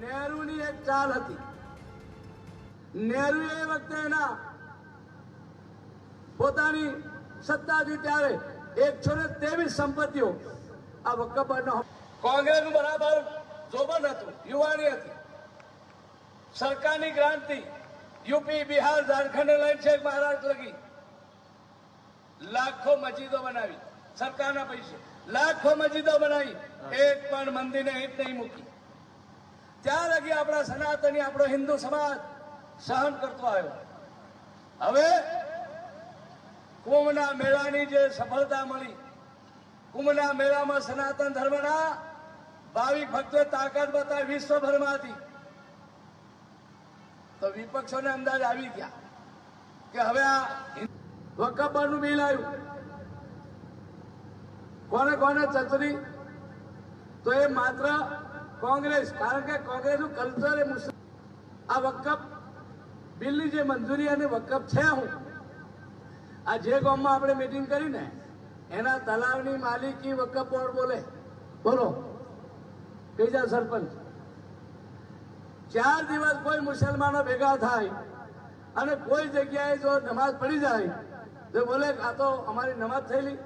નહેરુની એક ચાલ હતી. નહેરુ એ વખતે એના પોતાની સત્તા હતી ત્યારે 123 સંપત્તિઓ આ વકફ બોર્ડનો. કોંગ્રેસનું બરાબર જોબન હતું, યુવાની હતી. સરકારની ગ્રાન્ટથી યુપી, બિહાર, ઝારખંડ લઈને છે મહારાષ્ટ્ર લગી લાખો મસ્જિદો બનાવી. સરકારના પૈસે લાખો મસ્જિદો બનાવી, એક પણ મંદિરને ઈંટ નહીં મૂકી. ત્યાં લગી આપણા સનાતની, આપણો હિન્દુ સમાજ સહન કરતો આવ્યો. હવે કુંભના મેળાની જે સફળતા મળી, કુંભના મેળામાં સનાતન ધર્મના ભાવિક ભક્તોએ તાકાત બતાવી વિશ્વભરમાંથી, તો વિપક્ષોને અંદાજ આવી ગયા કે હવે આ વકફ બોર્ડનું બિલ આવ્યું, કોને કોને ચચરી, તો એ માત્ર કોંગ્રેસ, કારણ કે કોંગ્રેસનું કલ્ચર એ મુસ્લિમ. આ વકફ બિલની જે મંજૂરી અને વકફ છે, હું આ જે ગામમાં આપણે મીટિંગ કરી ને એના તલાવની માલિકી વકફ બોર્ડ બોલે. બોલો બીજા સરપંચ 4 દિવસ કોઈ મુસલમાનો ભેગા થાય અને કોઈ જગ્યાએ જો નમાઝ પડી જાય તો બોલે આ તો અમારી નમાઝ થયેલી.